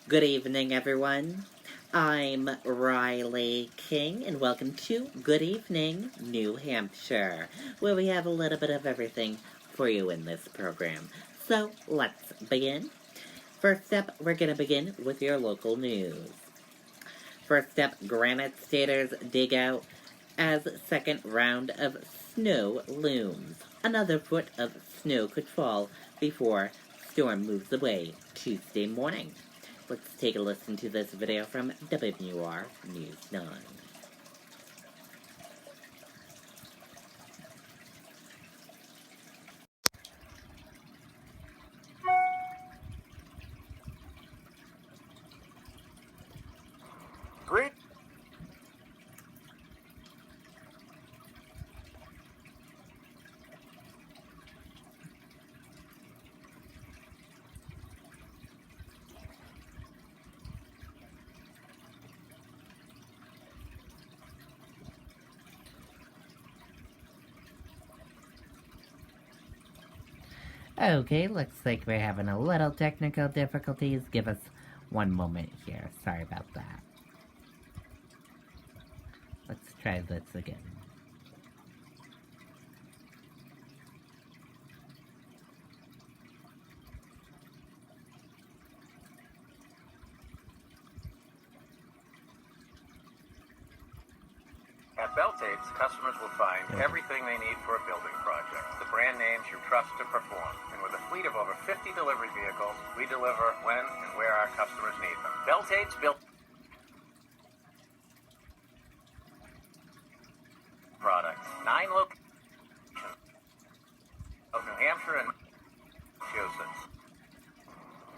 Good evening, everyone. I'm Riley King, and welcome to Good Evening, New Hampshire, where we have a little bit of everything for you in this program. So let's begin. First up, we're going to begin with your local news. First up, Granite Staters dig out as second round of snow looms. Another foot of snow could fall before storm moves away Tuesday morning. Let's take a listen to this video from WR News 9. Great. Okay, looks like we're having a little technical difficulties. Give us one moment here. Sorry about that. Let's try this again. At Beltates, customers will find everything they need for a building project. The brand names you trust to perform. And with a fleet of over 50 delivery vehicles, we deliver when and where our customers need them. Beltates built products. 9 locations of New Hampshire and Massachusetts.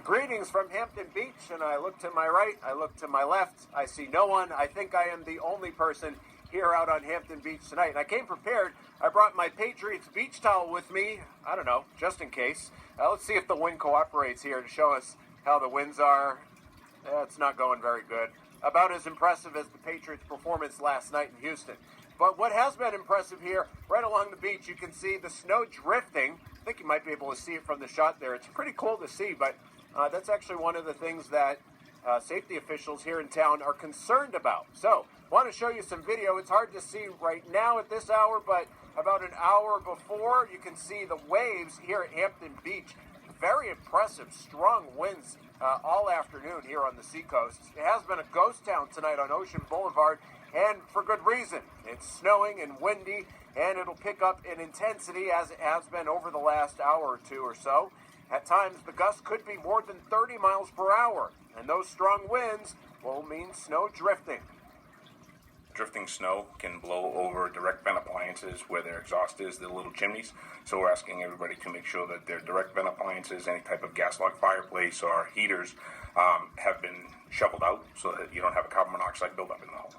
Greetings from Hampton Beach, and I look to my right, I look to my left, I see no one. I think I am the only person here out on Hampton Beach tonight. And I came prepared. I brought my Patriots beach towel with me. I don't know, just in case. Let's see if the wind cooperates here to show us how the winds are. It's not going very good. About as impressive as the Patriots' performance last night in Houston. But what has been impressive here, right along the beach, you can see the snow drifting. I think you might be able to see it from the shot there. It's pretty cool to see, but that's actually one of the things that safety officials here in town are concerned about. So, want to show you some video. It's hard to see right now at this hour, but about an hour before, you can see the waves here at Hampton Beach. Very impressive, strong winds all afternoon here on the seacoast. It has been a ghost town tonight on Ocean Boulevard, and for good reason. It's snowing and windy, and it'll pick up in intensity as it has been over the last hour or two or so. At times, the gusts could be more than 30 miles per hour, and those strong winds will mean snow drifting. Drifting snow can blow over direct vent appliances where their exhaust is, the little chimneys. So we're asking everybody to make sure that their direct vent appliances, any type of gas log fireplace or heaters, have been shoveled out so that you don't have a carbon monoxide buildup in the home.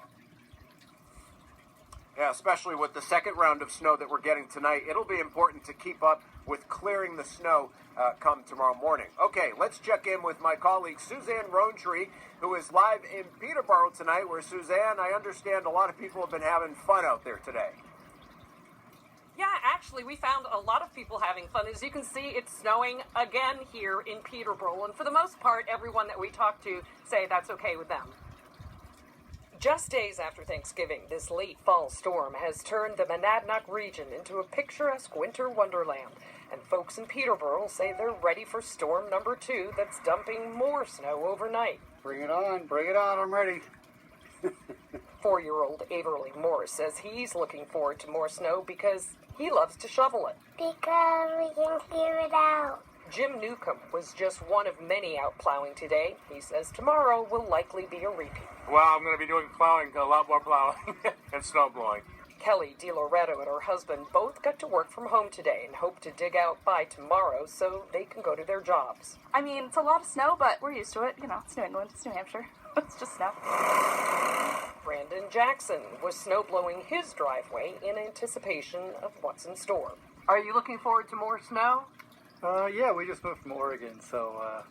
Yeah, especially with the second round of snow that we're getting tonight, it'll be important to keep up with clearing the snow come tomorrow morning. Okay, let's check in with my colleague Suzanne Rowntree, who is live in Peterborough tonight, where, Suzanne, I understand a lot of people have been having fun out there today. Yeah, actually, we found a lot of people having fun. As you can see, it's snowing again here in Peterborough, and for the most part, everyone that we talk to say that's okay with them. Just days after Thanksgiving, this late fall storm has turned the Monadnock region into a picturesque winter wonderland, and folks in Peterborough say they're ready for storm number 2 that's dumping more snow overnight. Bring it on, I'm ready. 4-year-old Averly Morris says he's looking forward to more snow because he loves to shovel it. Because we can clear it out. Jim Newcomb was just one of many out plowing today. He says tomorrow will likely be a repeat. Well, I'm going to be doing plowing, a lot more plowing, and snow blowing. Kelly DiLoretto and her husband both got to work from home today and hope to dig out by tomorrow so they can go to their jobs. I mean, it's a lot of snow, but we're used to it. You know, it's New England, it's New Hampshire. It's just snow. Brandon Jackson was snow blowing his driveway in anticipation of what's in store. Are you looking forward to more snow? Yeah, we just moved from Oregon, so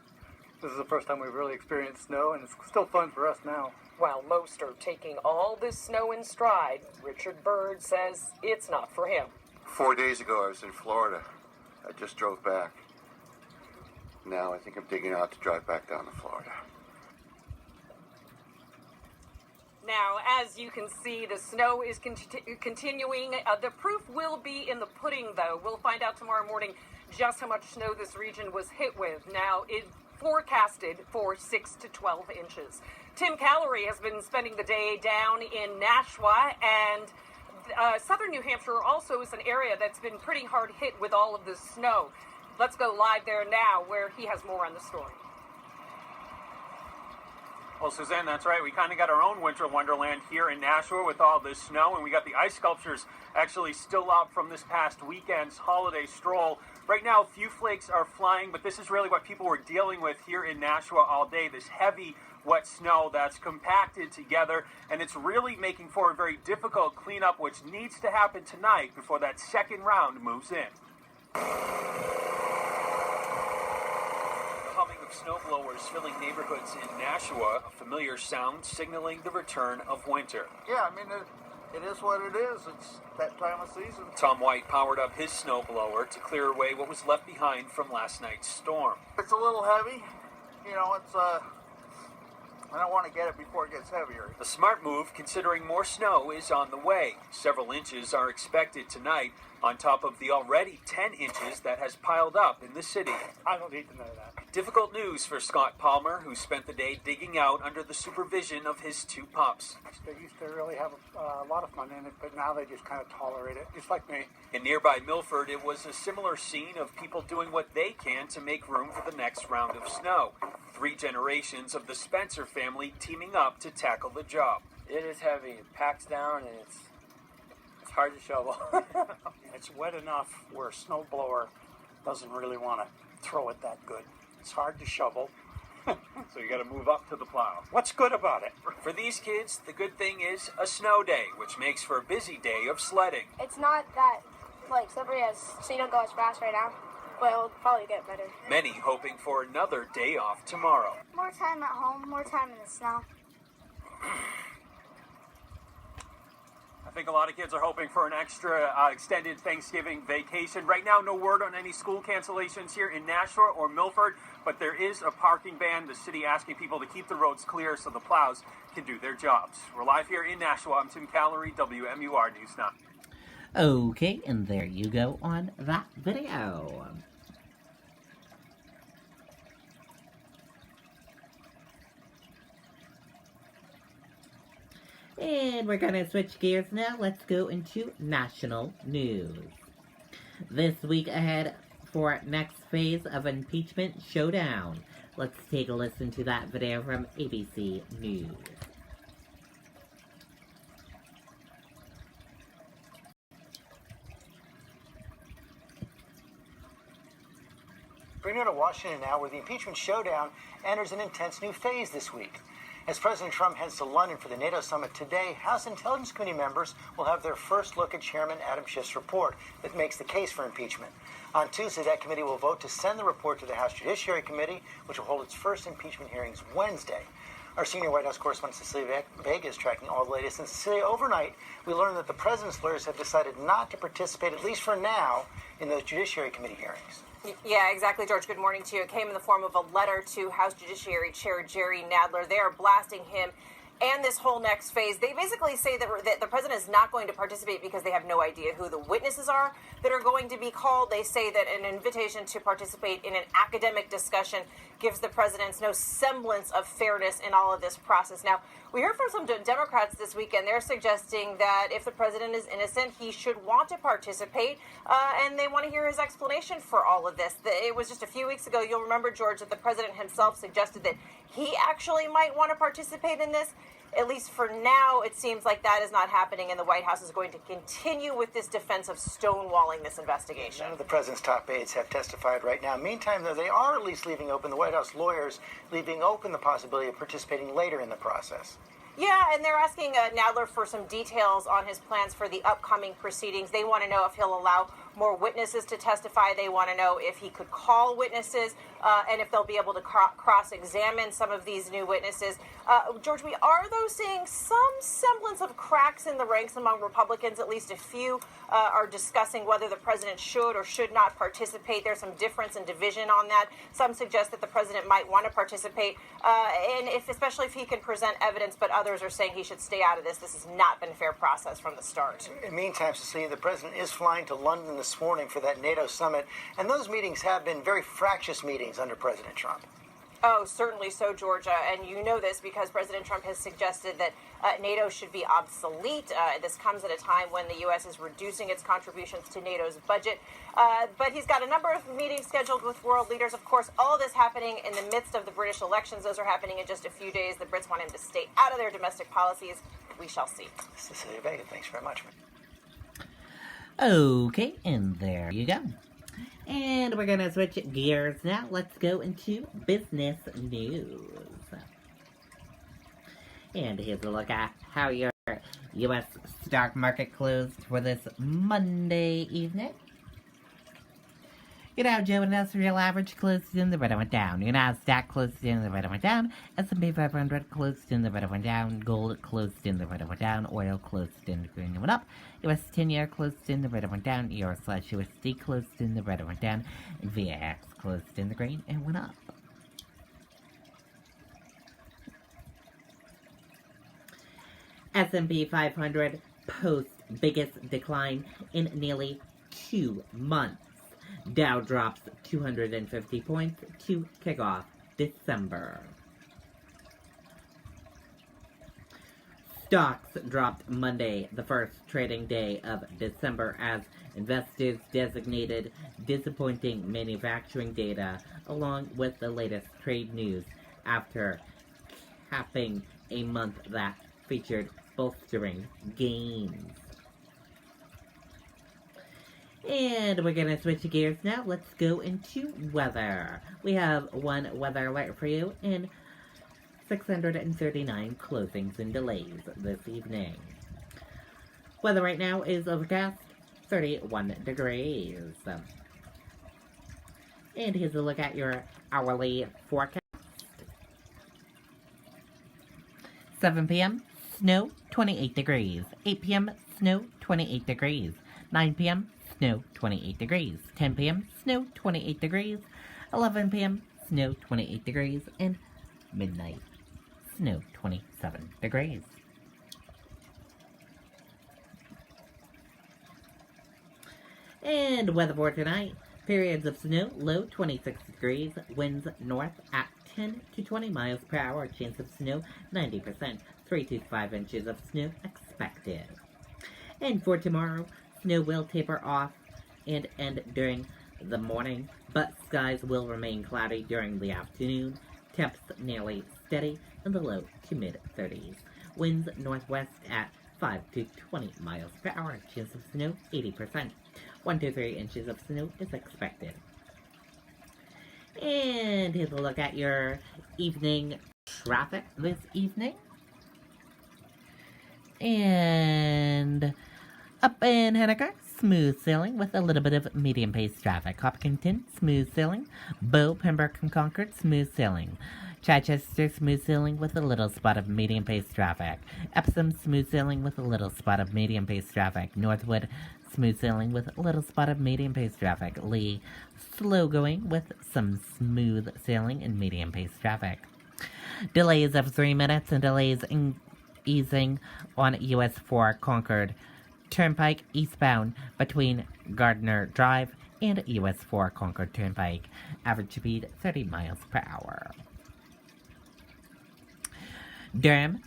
this is the first time we've really experienced snow, and it's still fun for us now. While most are taking all this snow in stride, Richard Bird says it's not for him. 4 days ago, I was in Florida. I just drove back. Now I think I'm digging out to drive back down to Florida. Now, as you can see, the snow is continuing. The proof will be in the pudding, though. We'll find out tomorrow morning just how much snow this region was hit with. Now, it forecasted for 6 to 12 inches. Tim Callery has been spending the day down in Nashua, and southern New Hampshire also is an area that's been pretty hard hit with all of this snow. Let's go live there now, where he has more on the story. Well, Suzanne, that's right. We kind of got our own winter wonderland here in Nashua with all this snow, and we got the ice sculptures actually still up from this past weekend's holiday stroll. Right now, a few flakes are flying, but this is really what people were dealing with here in Nashua all day, this heavy, wet snow that's compacted together, and it's really making for a very difficult cleanup, which needs to happen tonight before that second round moves in. Snowblowers filling neighborhoods in Nashua, a familiar sound signaling the return of winter. Yeah, I mean, it is what it is. It's that time of season. Tom White powered up his snowblower to clear away what was left behind from last night's storm. It's a little heavy. You know, I don't want to get it before it gets heavier. A smart move, considering more snow is on the way. Several inches are expected tonight, on top of the already 10 inches that has piled up in the city. I don't need to know that. Difficult news for Scott Palmer, who spent the day digging out under the supervision of his two pups. They used to really have a lot of fun in it, but now they just kind of tolerate it, just like me. In nearby Milford, it was a similar scene of people doing what they can to make room for the next round of snow. 3 generations of the Spencer family teaming up to tackle the job. It is heavy. It packs down, and it's hard to shovel. It's wet enough where a snowblower doesn't really want to throw it that good. It's hard to shovel. So you got to move up to the plow. What's good about it? For these kids, the good thing is a snow day, which makes for a busy day of sledding. It's not that, slippery so you don't go as fast right now, but it'll probably get better. Many hoping for another day off tomorrow. More time at home, more time in the snow. I think a lot of kids are hoping for an extra extended Thanksgiving vacation. Right now, no word on any school cancellations here in Nashua or Milford, but there is a parking ban. The city asking people to keep the roads clear so the plows can do their jobs. We're live here in Nashua. I'm Tim Callery, WMUR News 9. Okay, and there you go on that video. And we're going to switch gears now. Let's go into national news. This week ahead for next phase of impeachment showdown. Let's take a listen to that video from ABC News. Bringing it to Washington now, where the impeachment showdown enters an intense new phase this week. As President Trump heads to London for the NATO summit today, House Intelligence Committee members will have their first look at Chairman Adam Schiff's report that makes the case for impeachment. On Tuesday, that committee will vote to send the report to the House Judiciary Committee, which will hold its first impeachment hearings Wednesday. Our senior White House correspondent Cecilia Vega is tracking all the latest. And Cecilia, overnight, we learned that the president's lawyers have decided not to participate, at least for now, in those Judiciary Committee hearings. Yeah, exactly, George. Good morning to you. It came in the form of a letter to House Judiciary Chair Jerry Nadler. They are blasting him and this whole next phase. They basically say that the president is not going to participate because they have no idea who the witnesses are that are going to be called. They say that an invitation to participate in an academic discussion gives the president no semblance of fairness in all of this process. Now, we heard from some Democrats this weekend. They're suggesting that if the president is innocent, he should want to participate, and they want to hear his explanation for all of this. It was just a few weeks ago, you'll remember, George, that the president himself suggested that he actually might want to participate in this. At least for now, it seems like that is not happening, and the White House is going to continue with this defense of stonewalling this investigation. None of the president's top aides have testified right now. Meantime, though, they are at least leaving open, the White House lawyers leaving open the possibility of participating later in the process. Yeah, and they're asking Nadler for some details on his plans for the upcoming proceedings. They want to know if he'll allow more witnesses to testify. They want to know if he could call witnesses. and if they'll be able to cross-examine some of these new witnesses. George, we are, though, seeing some semblance of cracks in the ranks among Republicans. At least a few are discussing whether the president should or should not participate. There's some difference and division on that. Some suggest that the president might want to participate, and especially if he can present evidence, but others are saying he should stay out of this. This has not been a fair process from the start. In the meantime, Cecilia, the president is flying to London this morning for that NATO summit, and those meetings have been very fractious meetings under President Trump. Oh, certainly so, Georgia. And you know this because President Trump has suggested that NATO should be obsolete. This comes at a time when the U.S. is reducing its contributions to NATO's budget. But he's got a number of meetings scheduled with world leaders. Of course, all this happening in the midst of the British elections. Those are happening in just a few days. The Brits want him to stay out of their domestic policies. We shall see. Cecilia Vega, thanks very much. Okay, and there you go. And we're going to switch gears now. Let's go into business news. And here's a look at how your U.S. stock market closed for this Monday evening. Your Dow Jones Industrial Average closed in the red and went down. Your Nasdaq closed in the red and went down. S&P 500 closed in the red and went down. Gold closed in the red and went down. Oil closed in the green and went up. US 10-year closed in the red and went down. Euro/USD closed in the red and went down. And VIX closed in the green and went up. S&P 500 posts biggest decline in nearly 2 months. Dow drops 250 points to kick off December. Stocks dropped Monday, the first trading day of December, as investors designated disappointing manufacturing data along with the latest trade news after capping a month that featured bolstering gains. And we're going to switch gears now. Let's go into weather. We have one weather alert for you in 639 closings and delays this evening. Weather right now is overcast, 31 degrees. And here's a look at your hourly forecast. 7 p.m., snow, 28 degrees. 8 p.m., snow, 28 degrees. 9 p.m., snow, 28 degrees. 10 p.m., snow, 28 degrees. 11 p.m., snow, 28 degrees. And midnight, snow, 27 degrees. And weather for tonight, periods of snow, low 26 degrees, winds north at 10 to 20 miles per hour, chance of snow 90%, 3 to 5 inches of snow expected. And for tomorrow, snow will taper off and end during the morning, but skies will remain cloudy during the afternoon. Temps nearly steady in the low to mid-30s. Winds northwest at 5 to 20 miles per hour. Chance of snow 80%. 1 to 3 inches of snow is expected. And here's a look at your evening traffic this evening. And up in Henniker, smooth sailing with a little bit of medium pace traffic. Hopkinton, smooth sailing. Bow, Pembroke, and Concord, smooth sailing. Chichester, smooth sailing with a little spot of medium pace traffic. Epsom, smooth sailing with a little spot of medium pace traffic. Northwood, smooth sailing with a little spot of medium pace traffic. Lee, slow going with some smooth sailing and medium pace traffic. Delays of 3 minutes and delays easing on US 4 Concord Turnpike eastbound between Gardner Drive and US 4 Concord Turnpike. Average speed 30 miles per hour. Durham,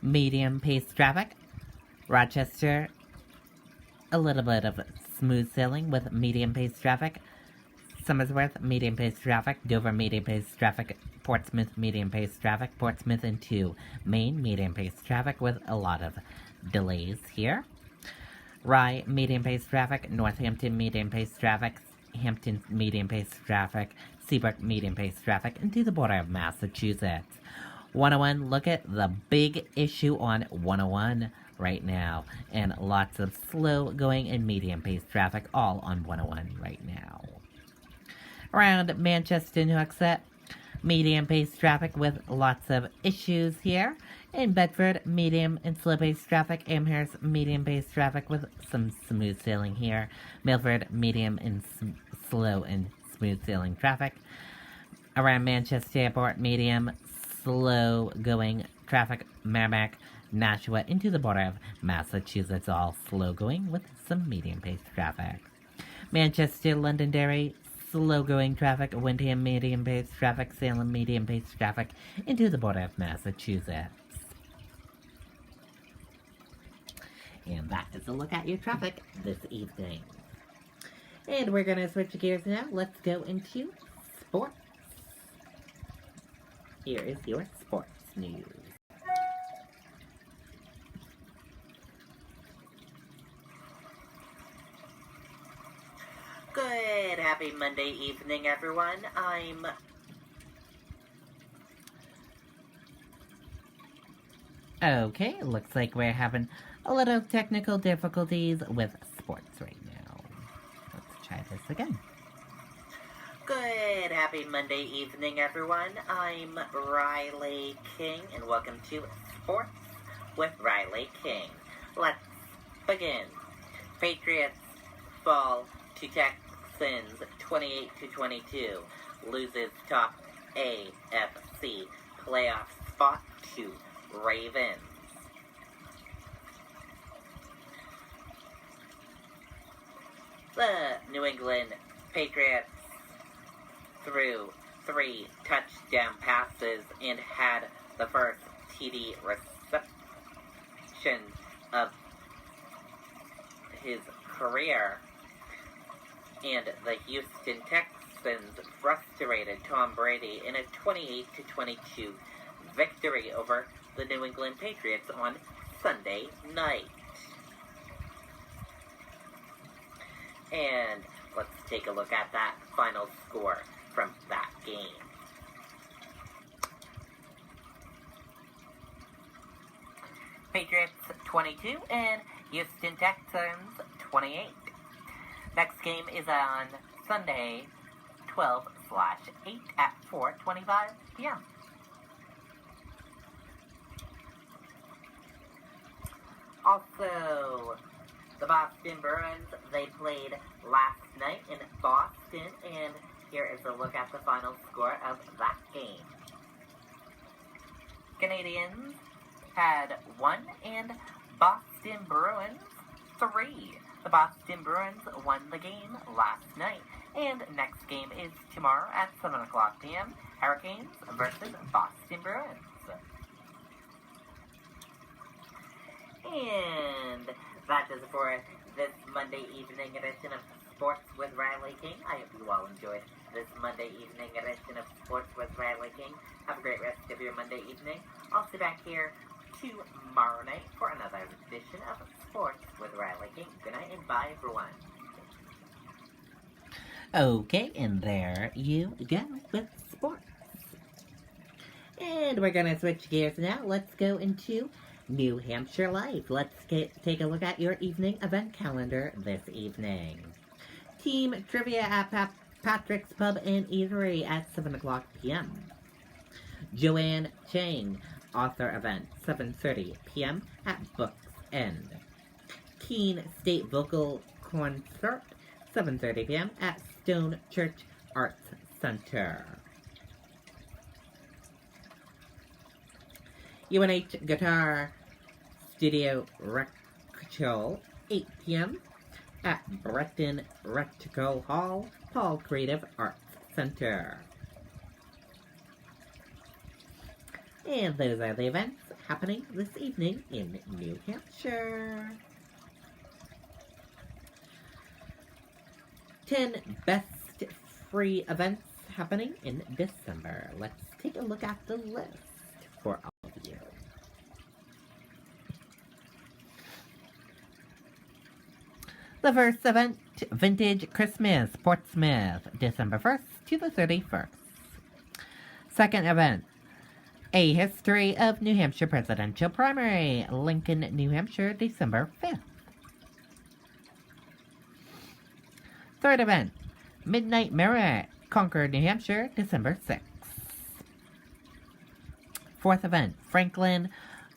medium pace traffic. Rochester, a little bit of smooth sailing with medium pace traffic. Somersworth, medium pace traffic. Dover, medium pace traffic. Portsmouth, medium pace traffic. Portsmouth into Maine, medium pace traffic with a lot of delays here. Rye, medium pace traffic. Northampton, medium pace traffic. Hampton, medium pace traffic. Seabrook, medium pace traffic. And to the border of Massachusetts. 101, look at the big issue on 101 right now. And lots of slow going and medium pace traffic all on 101 right now. Around Manchester and Hooksett, medium-paced traffic with lots of issues here. In Bedford, medium and slow-paced traffic. Amherst, medium-paced traffic with some smooth sailing here. Milford, medium and slow and smooth sailing traffic. Around Manchester Airport, medium, slow-going traffic. Merrimack, Nashua, into the border of Massachusetts, all slow-going with some medium-paced traffic. Manchester, Londonderry, slow-going traffic. Windham, medium-paced traffic. Salem, medium-paced traffic, into the border of Massachusetts. And that is a look at your traffic this evening. And we're going to switch gears now. Let's go into sports. Here is your sports news. Good, happy Monday evening, everyone. Okay, looks like we're having a little technical difficulties with sports right now. Let's try this again. Good, happy Monday evening, everyone. I'm Riley King, and welcome to Sports with Riley King. Let's begin. Patriots fall to Texans 28-22. Loses top AFC playoff spot to Ravens. The New England Patriots threw 3 touchdown passes and had the first TD reception of his career, and the Houston Texans frustrated Tom Brady in a 28-22 victory over the New England Patriots on Sunday night. And let's take a look at that final score from that game. Patriots 22 and Houston Texans 28. Next game is on Sunday, 12/8 at 4:25 p.m. Also, the Boston Bruins, they played last night in Boston, and here is a look at the final score of that game. Canadians had 1 and Boston Bruins 3. The Boston Bruins won the game last night, and next game is tomorrow at 7 o'clock p.m. Hurricanes versus Boston Bruins. And that is it for this Monday evening edition of Sports with Riley King. I hope you all enjoyed this Monday evening edition of Sports with Riley King. Have a great rest of your Monday evening. I'll see back here tomorrow night for another edition of Sports with Riley King. Good night and bye, everyone. Okay, and there you go with sports. And we're going to switch gears now. Let's go into New Hampshire Life. Let's take a look at your evening event calendar this evening. Team Trivia at Patrick's Pub and Eatery at 7 o'clock p.m. Joanne Chang Author Event, 7:30 p.m. at Books End. Teen State Vocal Concert, 7:30 p.m. at Stone Church Arts Center. UNH Guitar Studio Recital, 8 p.m. at Breton Recital Hall, Paul Creative Arts Center. And those are the events happening this evening in New Hampshire. 10 best free events happening in December. Let's take a look at the list for all of you. The first event, Vintage Christmas, Portsmouth, December 1st to the 31st. Second event, A History of New Hampshire Presidential Primary, Lincoln, New Hampshire, December 5th. Third event, Midnight Mirror, Concord, New Hampshire, December 6th. Fourth event, Franklin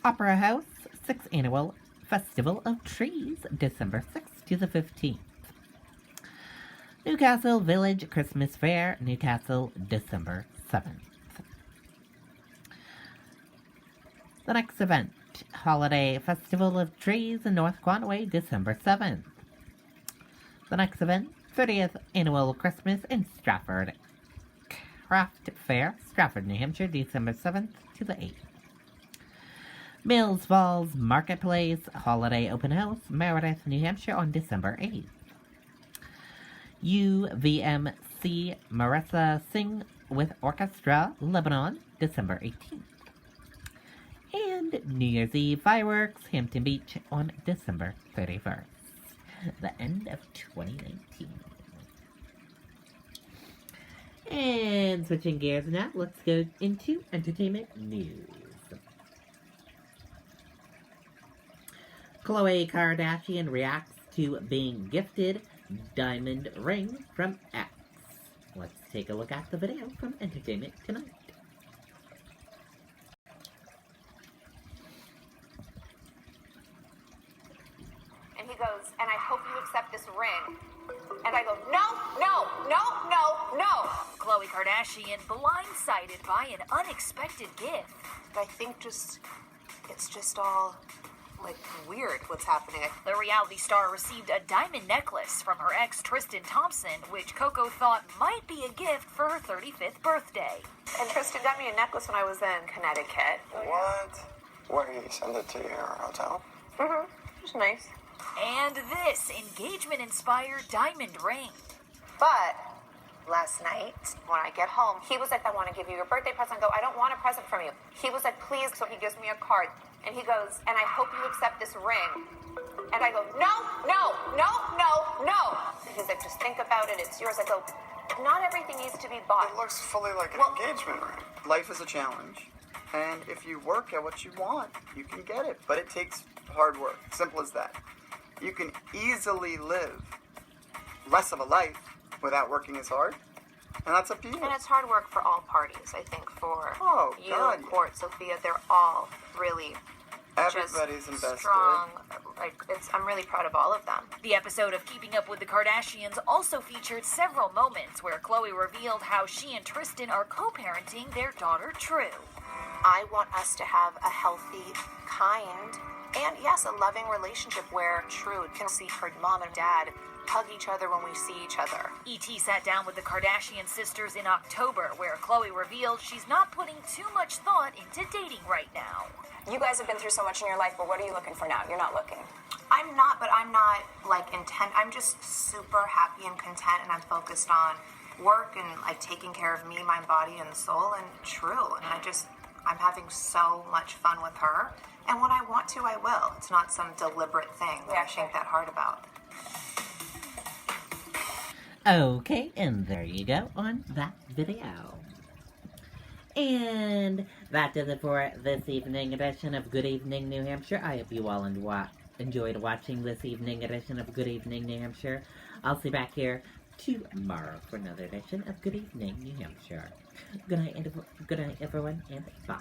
Opera House, 6th Annual Festival of Trees, December 6th to the 15th. Newcastle Village Christmas Fair, Newcastle, December 7th. The next event, Holiday Festival of Trees in North Quanaway, December 7th. The next event, 30th Annual Christmas in Stratford Craft Fair, Stratford, New Hampshire, December 7th to the 8th. Mills Falls Marketplace Holiday Open House, Meredith, New Hampshire, on December 8th. UVMC Marissa Sing with Orchestra, Lebanon, December 18th. And New Year's Eve Fireworks, Hampton Beach, on December 31st. The end of 2019. And switching gears now, let's go into entertainment news. Khloe Kardashian reacts to being gifted diamond ring from X. Let's take a look at the video from Entertainment Tonight. And he goes, and I hope you accept this ring. And I go, no, no, no, no, no. Khloe Kardashian blindsided by an unexpected gift. I think it's just all, like, weird what's happening. The reality star received a diamond necklace from her ex Tristan Thompson, which Coco thought might be a gift for her 35th birthday. And Tristan got me a necklace when I was in Connecticut. What? Where did he send it to your hotel? Mm-hmm. It was nice. And this engagement-inspired diamond ring. But last night, when I get home, he was like, I want to give you your birthday present. I go, I don't want a present from you. He was like, please. So he gives me a card. And he goes, and I hope you accept this ring. And I go, no, no, no, no, no. He's like, just think about it. It's yours. I go, not everything needs to be bought. It looks fully like an engagement ring. Life is a challenge. And if you work at what you want, you can get it. But it takes hard work. Simple as that. You can easily live less of a life without working as hard. And that's up to you. And it's hard work for all parties, I think, for you, God. Court, Sophia. They're all really Everybody's just invested. strong. Like, I'm really proud of all of them. The episode of Keeping Up with the Kardashians also featured several moments where Khloe revealed how she and Tristan are co-parenting their daughter, True. I want us to have a healthy, kind, and yes, a loving relationship where True can see her mom and dad hug each other when we see each other. E.T. sat down with the Kardashian sisters in October, where Khloe revealed she's not putting too much thought into dating right now. You guys have been through so much in your life, but what are you looking for now? You're not looking. I'm not, but I'm not, like, intent. I'm just super happy and content, and I'm focused on work and, like, taking care of me, my body, and soul, and True. And I'm having so much fun with her. And when I want to, I will. It's not some deliberate thing that I think that hard about. Okay, and there you go on that video. And that does it for this evening edition of Good Evening New Hampshire. I hope you all enjoyed watching this evening edition of Good Evening New Hampshire. I'll see you back here tomorrow for another edition of Good Evening New Hampshire. Good night, everyone, and bye.